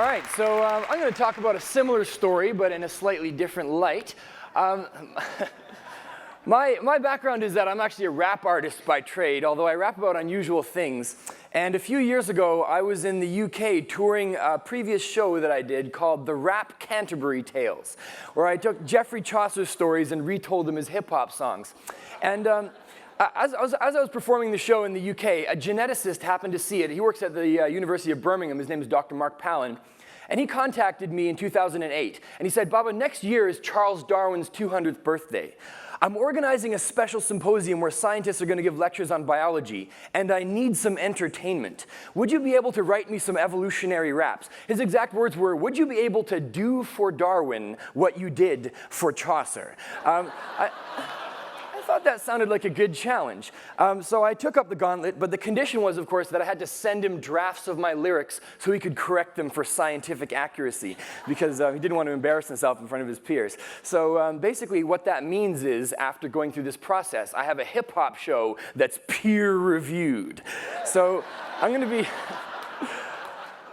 right, so I'm going to talk about a similar story, but in a slightly different light. My background is that I'm actually a rap artist by trade, although I rap about unusual things. And a few years ago, I was in the UK touring a previous show that I did called the Rap Canterbury Tales, where I took Geoffrey Chaucer's stories and retold them as hip-hop songs. And as I was performing the show in the UK, a geneticist happened to see it. He works at the University of Birmingham. His name is Dr. Mark Palin. And he contacted me in 2008. And he said, Baba, next year is Charles Darwin's 200th birthday. I'm organizing a special symposium where scientists are going to give lectures on biology, and I need some entertainment. Would you be able to write me some evolutionary raps? His exact words were, would you be able to do for Darwin what you did for Chaucer? I thought that sounded like a good challenge. So I took up the gauntlet, but the condition was, of course, that I had to send him drafts of my lyrics so he could correct them for scientific accuracy, because he didn't want to embarrass himself in front of his peers. So basically what that means is, after going through this process, I have a hip-hop show that's peer-reviewed. So I'm going to be...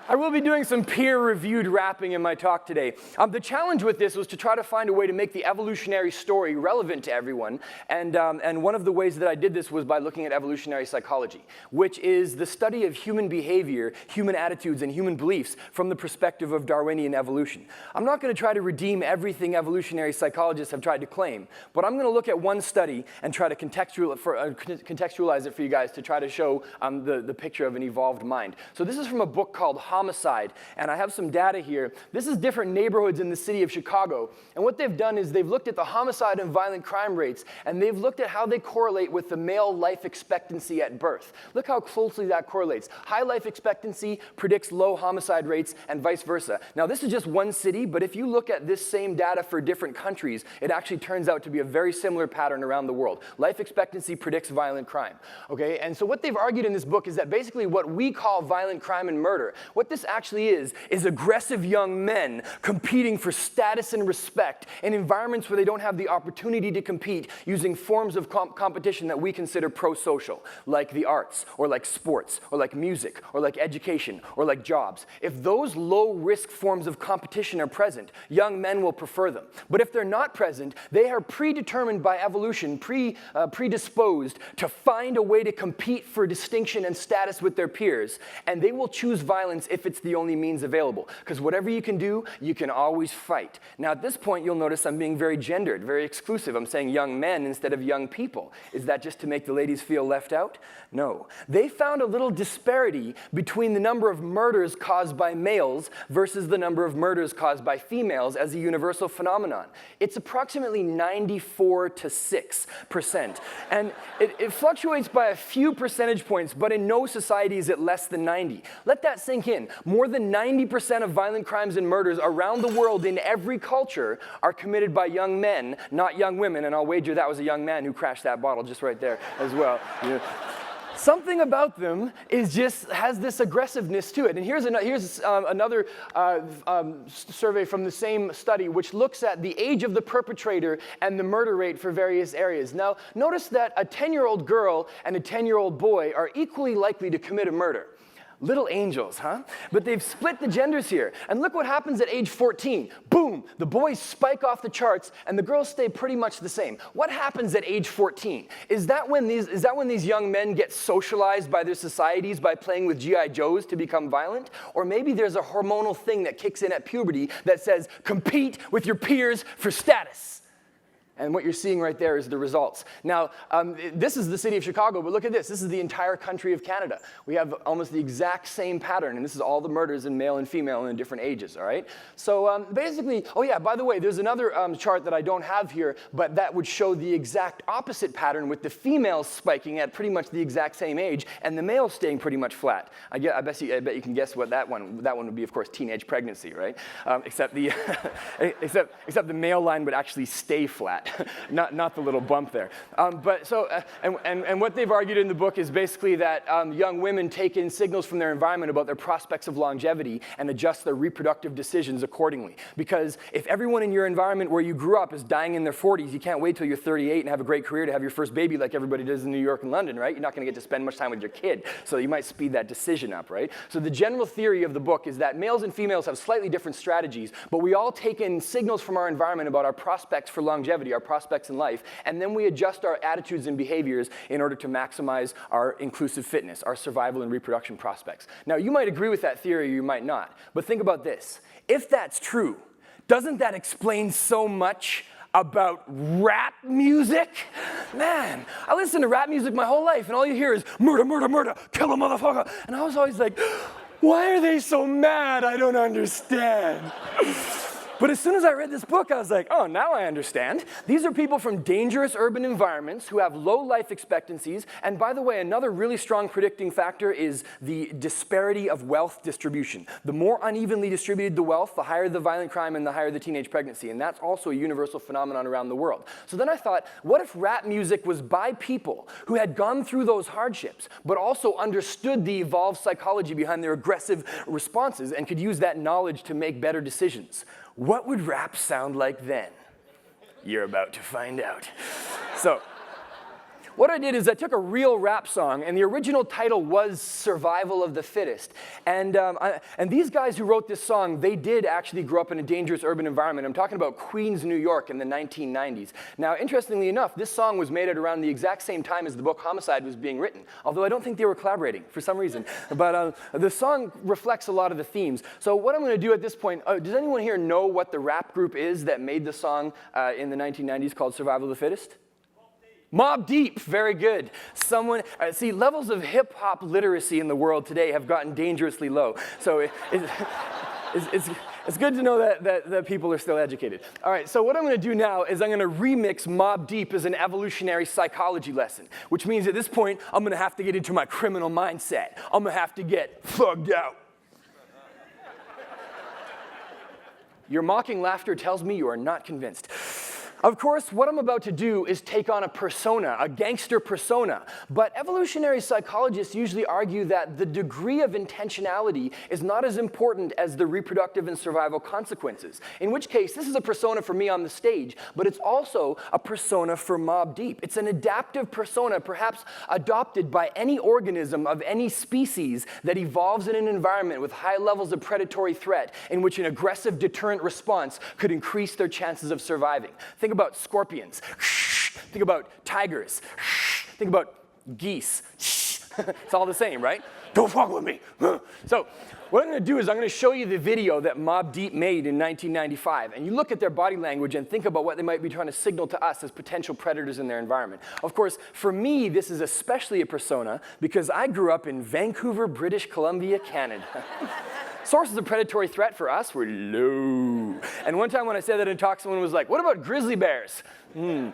I will be doing some peer-reviewed rapping in my talk today. The challenge with this was to try to find a way to make the evolutionary story relevant to everyone, and one of the ways that I did this was by looking at evolutionary psychology, which is the study of human behavior, human attitudes, and human beliefs from the perspective of Darwinian evolution. I'm not going to try to redeem everything evolutionary psychologists have tried to claim, but I'm going to look at one study and try to contextualize it for you guys to try to show the picture of an evolved mind. So this is from a book called Homicide, and I have some data here. This is different neighborhoods in the city of Chicago, and what they've done is they've looked at the homicide and violent crime rates, and they've looked at how they correlate with the male life expectancy at birth. Look how closely that correlates. High life expectancy predicts low homicide rates, and vice versa. Now, this is just one city, but if you look at this same data for different countries, it actually turns out to be a very similar pattern around the world. Life expectancy predicts violent crime, okay? And so what they've argued in this book is that basically what we call violent crime and murder, what this actually is aggressive young men competing for status and respect in environments where they don't have the opportunity to compete, using forms of competition that we consider pro-social, like the arts, or like sports, or like music, or like education, or like jobs. If those low-risk forms of competition are present, young men will prefer them. But if they're not present, they are predetermined by evolution, predisposed to find a way to compete for distinction and status with their peers, and they will choose violence if it's the only means available. Because whatever you can do, you can always fight. Now at this point, you'll notice I'm being very gendered, very exclusive. I'm saying young men instead of young people. Is that just to make the ladies feel left out? No. They found a little disparity between the number of murders caused by males versus the number of murders caused by females as a universal phenomenon. It's approximately 94 to 6%. And it fluctuates by a few percentage points, but in no society is it less than 90. Let that sink in. More than 90% of violent crimes and murders around the world in every culture are committed by young men, not young women, and I'll wager that was a young man who crashed that bottle just right there as well. You know. Something about them has this aggressiveness to it. And here's another survey from the same study, which looks at the age of the perpetrator and the murder rate for various areas. Now, notice that a 10-year-old girl and a 10-year-old boy are equally likely to commit a murder. Little angels, huh? But they've split the genders here. And look what happens at age 14. Boom! The boys spike off the charts, and the girls stay pretty much the same. What happens at age 14? Is that when these young men get socialized by their societies by playing with G.I. Joes to become violent? Or maybe there's a hormonal thing that kicks in at puberty that says, compete with your peers for status. And what you're seeing right there is the results. Now, this is the city of Chicago, but look at this. This is the entire country of Canada. We have almost the exact same pattern, and this is all the murders in male and female in different ages, all right? So basically, oh yeah, by the way, there's another chart that I don't have here, but that would show the exact opposite pattern with the females spiking at pretty much the exact same age, and the males staying pretty much flat. I bet you can guess what that one would be, of course, teenage pregnancy, right? Except the male line would actually stay flat. not the little bump there. And what they've argued in the book is basically that young women take in signals from their environment about their prospects of longevity and adjust their reproductive decisions accordingly. Because if everyone in your environment where you grew up is dying in their 40s, you can't wait till you're 38 and have a great career to have your first baby like everybody does in New York and London, right? You're not going to get to spend much time with your kid, so you might speed that decision up, right? So the general theory of the book is that males and females have slightly different strategies, but we all take in signals from our environment about our prospects for longevity, our prospects in life, and then we adjust our attitudes and behaviors in order to maximize our inclusive fitness, our survival and reproduction prospects. Now, you might agree with that theory or you might not, but think about this. If that's true, doesn't that explain so much about rap music? Man, I listened to rap music my whole life, and all you hear is murder, murder, murder, kill a motherfucker. And I was always like, why are they so mad? I don't understand. But as soon as I read this book, I was like, oh, now I understand. These are people from dangerous urban environments who have low life expectancies. And by the way, another really strong predicting factor is the disparity of wealth distribution. The more unevenly distributed the wealth, the higher the violent crime and the higher the teenage pregnancy. And that's also a universal phenomenon around the world. So then I thought, what if rap music was by people who had gone through those hardships, but also understood the evolved psychology behind their aggressive responses and could use that knowledge to make better decisions? What would rap sound like then? You're about to find out. So, what I did is I took a real rap song, and the original title was Survival of the Fittest. And these guys who wrote this song, they did actually grow up in a dangerous urban environment. I'm talking about Queens, New York in the 1990s. Now, interestingly enough, this song was made at around the exact same time as the book Homicide was being written, although I don't think they were collaborating for some reason. But the song reflects a lot of the themes. So what I'm going to do at this point, does anyone here know what the rap group is that made the song in the 1990s called Survival of the Fittest? Mobb Deep, very good. Someone, see, levels of hip-hop literacy in the world today have gotten dangerously low. So it's good to know that people are still educated. All right, so what I'm going to do now is I'm going to remix Mobb Deep as an evolutionary psychology lesson, which means at this point, I'm going to have to get into my criminal mindset. I'm going to have to get thugged out. Your mocking laughter tells me you are not convinced. Of course, what I'm about to do is take on a persona, a gangster persona. But evolutionary psychologists usually argue that the degree of intentionality is not as important as the reproductive and survival consequences. In which case, this is a persona for me on the stage, but it's also a persona for Mobb Deep. It's an adaptive persona, perhaps adopted by any organism of any species that evolves in an environment with high levels of predatory threat in which an aggressive deterrent response could increase their chances of surviving. Think about scorpions. Think about tigers. Think about geese. It's all the same, right? Don't fuck with me. So what I'm going to do is I'm going to show you the video that Mobb Deep made in 1995. And you look at their body language and think about what they might be trying to signal to us as potential predators in their environment. Of course, for me, this is especially a persona because I grew up in Vancouver, British Columbia, Canada. Sources of predatory threat for us were low. And one time when I said that in a talk, someone was like, what about grizzly bears? To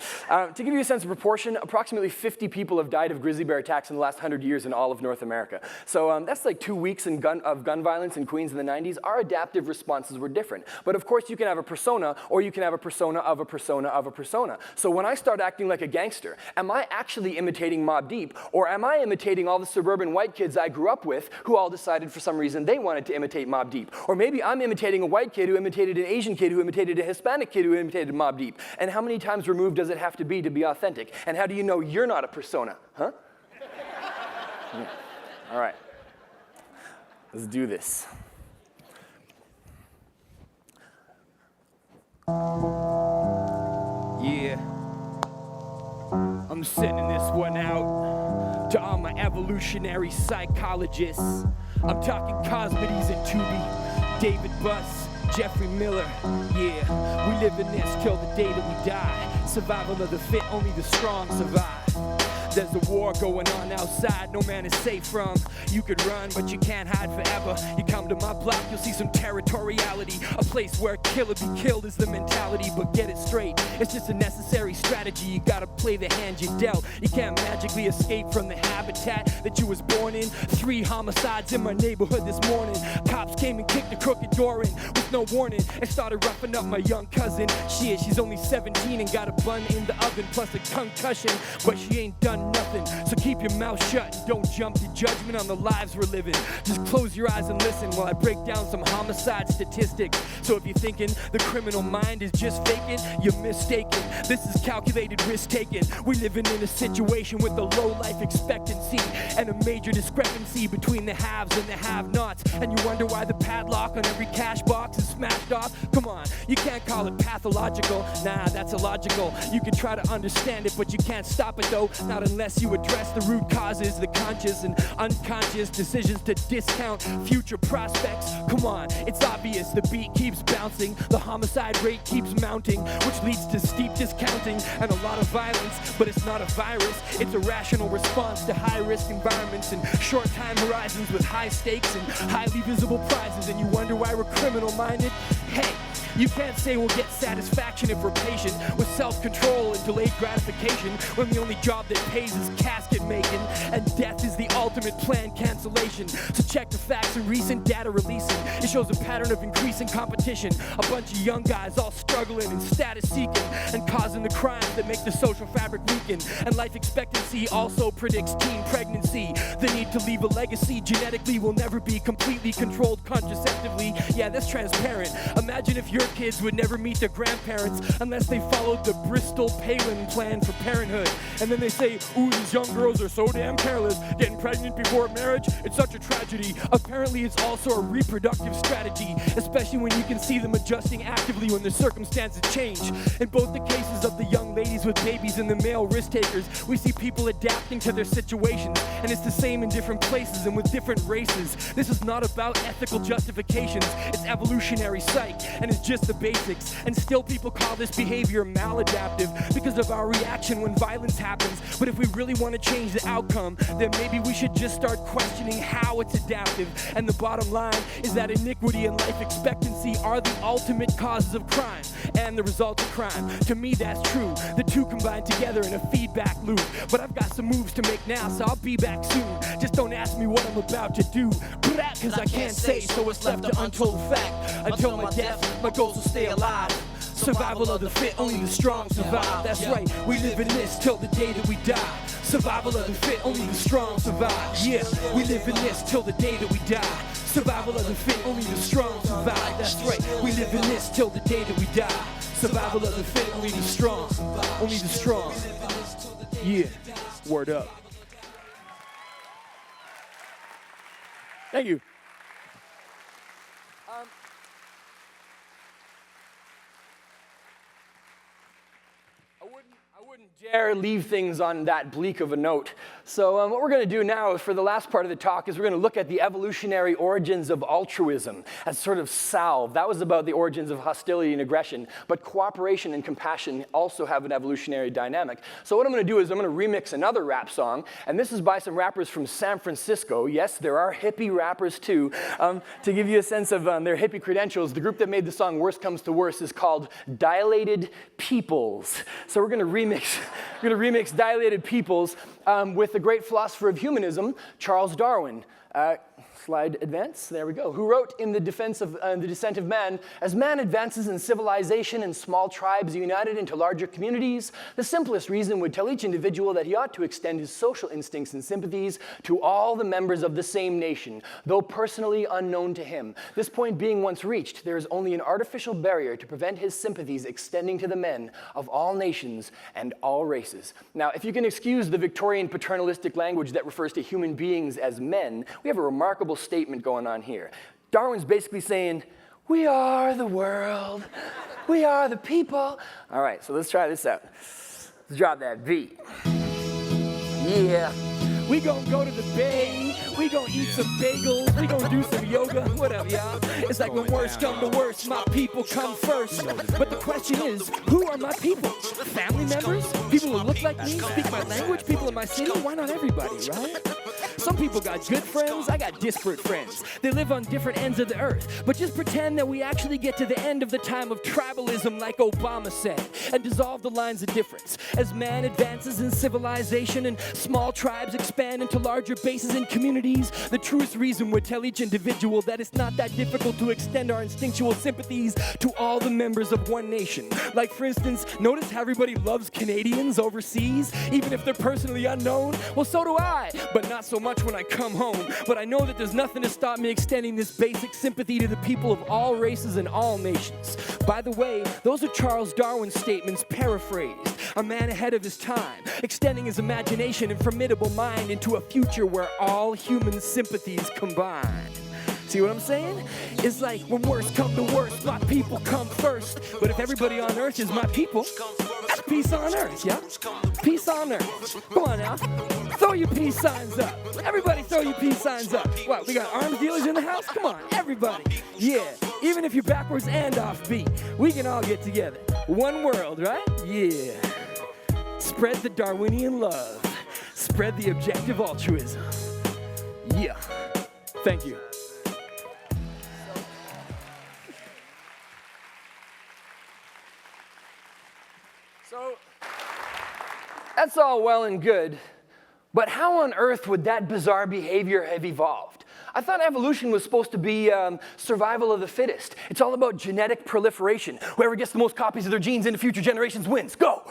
give you a sense of proportion, approximately 50 people have died of grizzly bear attacks in the last 100 years in all of North America. So that's like 2 weeks of gun violence in Queens in the 90s. Our adaptive responses were different. But of course, you can have a persona, or you can have a persona of a persona of a persona. So when I start acting like a gangster, am I actually imitating Mobb Deep, or am I imitating all the suburban white kids I grew up with who all decided for some reason they wanted to imitate Mobb Deep? Or maybe I'm imitating a white kid who imitated an Asian kid who imitated a Hispanic kid who imitated Mobb Deep. And how many times removed does it have to be authentic? And how do you know you're not a persona? Huh? All right. Let's do this. Yeah. I'm sending this one out to all my evolutionary psychologists. I'm talking Cosmides and Tubi, David Buss, Jeffrey Miller. Yeah, we live in this till the day that we die. Survival of the fit, only the strong survive. There's a war going on outside, no man is safe from. You could run, but you can't hide forever. You come to my block, you'll see some territoriality. A place where kill or be killed is the mentality. But get it straight, it's just a necessary strategy. You gotta play the hand you dealt. You can't magically escape from the habitat that you was born in. 3 homicides in my neighborhood this morning. Cops came and kicked the crooked door in with no warning and started roughing up my young cousin. She's only 17 and got a bun in the oven plus a concussion, but she ain't done nothing. So keep your mouth shut and don't jump to judgment on the lives we're living. Just close your eyes and listen while I break down some homicide statistics. So if you're thinking the criminal mind is just faking, you're mistaken. This is calculated risk taking. We're living in a situation with a low life expectancy and a major discrepancy between the haves and the have-nots. And you wonder why the padlock on every cash box is smashed off? Come on, you can't call it pathological. Nah, that's illogical. You can try to understand it, but you can't stop it though. Not unless you address the root causes, the conscious and unconscious decisions to discount future prospects. Come on, it's obvious. The beat keeps bouncing, the homicide rate keeps mounting, which leads to steep discounting and a lot of violence. But it's not a virus, it's a rational response to high-risk environments and short time horizons with high stakes and highly visible prizes. And you wonder why we're criminal-minded? Hey, you can't say we'll get satisfaction if we're patient with self-control and delayed gratification when the only job that pays is casket making and death is the ultimate planned cancellation. So check the facts and recent data releasing. It shows a pattern of increasing competition. A bunch of young guys all struggling and status seeking and causing the crimes that make the social fabric weaken. And life expectancy also predicts teen pregnancy. The need to leave a legacy genetically will never be completely controlled contraceptively. Yeah, that's transparent. Imagine if your kids would never meet their grandparents unless they followed the Bristol Palin plan for parenthood. And then they say, ooh, these young girls are so damn careless. Getting pregnant before marriage, it's such a tragedy. Apparently it's also a reproductive strategy, especially when you can see them adjusting actively when their circumstances change. In both the cases of the young ladies with babies and the male risk takers, we see people adapting to their situations. And it's the same in different places and with different races. This is not about ethical justifications. It's evolutionary psych, and it's just the basics. And still people call this behavior maladaptive because of our reaction when violence happens. But if we really want to change the outcome, then maybe we should just start questioning how it's adaptive. And the bottom line is that iniquity and life expectancy are the ultimate causes of crime and the results of crime. To me, that's true. The two combine together in a feedback loop. But I've got some moves to make now, so I'll be back soon. Just don't ask me what I'm about to do, cause I can't say, so it's left an untold fact. Until my death, my goals will stay alive. Survival of the fit, only the strong survive. That's right, we live in this till the day that we die. Survival of the fit, only the strong survive. Yeah, we live in this till the day that we die. Survival of the fit, only the strong survive. That's right, we live in this till the day that we die. Survival of the fit, only the strong. Only the strong. Yeah, word up. Thank you. I wouldn't dare leave things on that bleak of a note. So what we're going to do now for the last part of the talk is we're going to look at the evolutionary origins of altruism as sort of salve. That was about the origins of hostility and aggression, but cooperation and compassion also have an evolutionary dynamic. So what I'm going to do is I'm going to remix another rap song, and this is by some rappers from San Francisco. Yes, there are hippie rappers too. To give you a sense of their hippie credentials, the group that made the song Worst Comes to Worst is called Dilated Peoples. So we're going to remix Dilated Peoples with the great philosopher of humanism, Charles Darwin. Slide advance, there we go. Who wrote in the defense of the Descent of Man, as man advances in civilization and small tribes united into larger communities, the simplest reason would tell each individual that he ought to extend his social instincts and sympathies to all the members of the same nation, though personally unknown to him. This point being once reached, there is only an artificial barrier to prevent his sympathies extending to the men of all nations and all races. Now, if you can excuse the Victorian paternalistic language that refers to human beings as men, we have a remarkable statement going on here. Darwin's basically saying, we are the world, we are the people. All right, so let's try this out. Let's drop that beat. Yeah. We gon' go to the bay, we gon' eat some bagels, we gon' do some yoga, whatever, y'all. It's like when worst come to worst, my people come first. But the question is, who are my people? Family members? People who look like me, speak my language, people in my city, why not everybody, right? Some people got good friends, I got disparate friends. They live on different ends of the earth. But just pretend that we actually get to the end of the time of tribalism like Obama said, and dissolve the lines of difference. As man advances in civilization and small tribes expand into larger bases and communities, the truest reason would tell each individual that it's not that difficult to extend our instinctual sympathies to all the members of one nation. Like, for instance, notice how everybody loves Canadians overseas, even if they're personally unknown? Well, so do I, but not so much when I come home. But I know that there's nothing to stop me extending this basic sympathy to the people of all races and all nations. By the way, those are Charles Darwin's statements paraphrased. A man ahead of his time, extending his imagination and formidable mind into a future where all human sympathies combine. See what I'm saying? It's like when worst come to worst, my people come first. But if everybody on earth is my people, that's peace on earth, yeah? Peace on earth. Come on now. Throw your peace signs up. Everybody throw your peace signs up. What, we got arms dealers in the house? Come on, everybody. Yeah, even if you're backwards and offbeat, we can all get together. One world, right? Yeah. Spread the Darwinian love. Spread the objective altruism. Yeah. Thank you. So, that's all well and good, but how on earth would that bizarre behavior have evolved? I thought evolution was supposed to be survival of the fittest. It's all about genetic proliferation. Whoever gets the most copies of their genes into future generations wins. Go!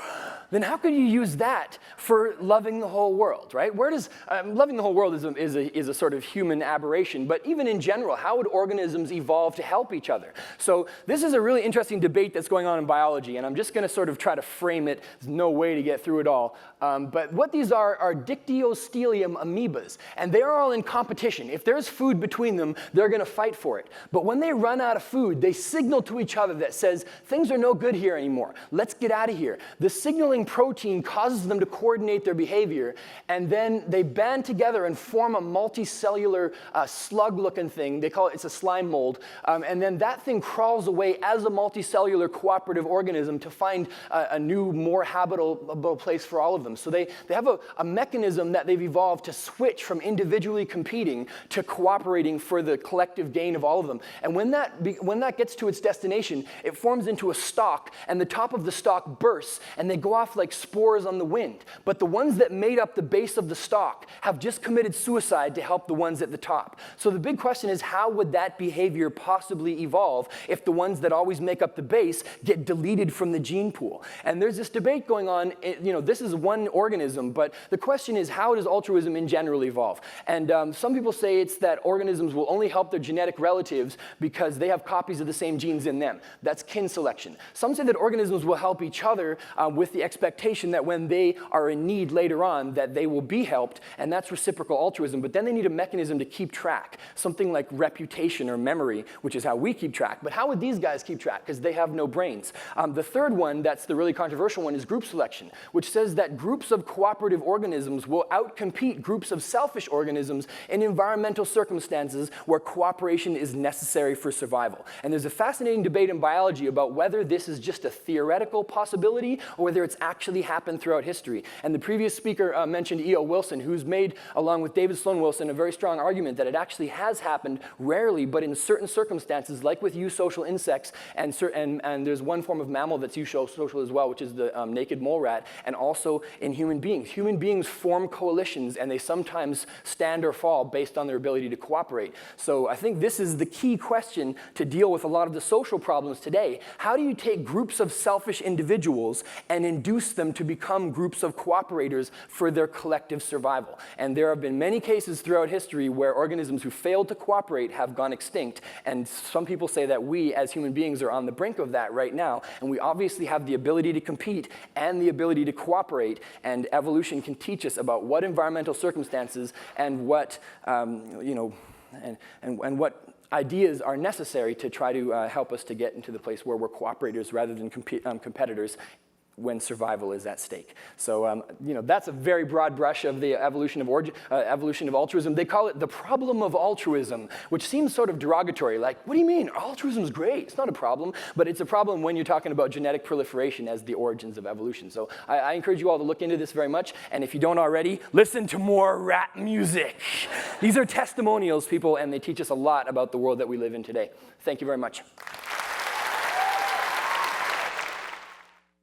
Then how could you use that for loving the whole world, right? Where does, loving the whole world is a sort of human aberration, but even in general, how would organisms evolve to help each other? So this is a really interesting debate that's going on in biology, and I'm just gonna sort of try to frame it. There's no way to get through it all. But what these are dictyostelium amoebas, and they are all in competition. If there's food between them, they're gonna fight for it. But when they run out of food, they signal to each other that says, things are no good here anymore. Let's get out of here. The signaling protein causes them to coordinate their behavior, and then they band together and form a multicellular slug-looking thing. They call it, it's a slime mold, and then that thing crawls away as a multicellular cooperative organism to find a new, more habitable place for all of them. So they have a mechanism that they've evolved to switch from individually competing to cooperating for the collective gain of all of them. And when that gets to its destination, it forms into a stalk, and the top of the stalk bursts, and they go off like spores on the wind. But the ones that made up the base of the stalk have just committed suicide to help the ones at the top. So the big question is, how would that behavior possibly evolve if the ones that always make up the base get deleted from the gene pool? And there's this debate going on, you know, this is one organism, but the question is, how does altruism in general evolve? And some people say it's that organisms will only help their genetic relatives because they have copies of the same genes in them. That's kin selection. Some say that organisms will help each other with the expectation that when they are in need later on, that they will be helped, and that's reciprocal altruism. But then they need a mechanism to keep track, something like reputation or memory, which is how we keep track. But how would these guys keep track? Because they have no brains. The third one, that's the really controversial one, is group selection, which says that groups of cooperative organisms will outcompete groups of selfish organisms in environmental circumstances where cooperation is necessary for survival. And there's a fascinating debate in biology about whether this is just a theoretical possibility or whether it's actually happened throughout history. And the previous speaker mentioned E.O. Wilson, who's made, along with David Sloan Wilson, a very strong argument that it actually has happened, rarely, but in certain circumstances, like with eusocial insects, and there's one form of mammal that's eusocial as well, which is the naked mole rat, and also in human beings. Human beings form coalitions, and they sometimes stand or fall based on their ability to cooperate. So I think this is the key question to deal with a lot of the social problems today. How do you take groups of selfish individuals and induce them to become groups of cooperators for their collective survival? And there have been many cases throughout history where organisms who failed to cooperate have gone extinct, and some people say that we as human beings are on the brink of that right now, and we obviously have the ability to compete and the ability to cooperate, and evolution can teach us about what environmental circumstances and what, and what ideas are necessary to try to help us to get into the place where we're cooperators rather than competitors when survival is at stake. So, that's a very broad brush of the evolution of altruism. They call it the problem of altruism, which seems sort of derogatory. Like, what do you mean? Altruism is great. It's not a problem. But it's a problem when you're talking about genetic proliferation as the origins of evolution. So I encourage you all to look into this very much. And if you don't already, listen to more rap music. These are testimonials, people, and they teach us a lot about the world that we live in today. Thank you very much.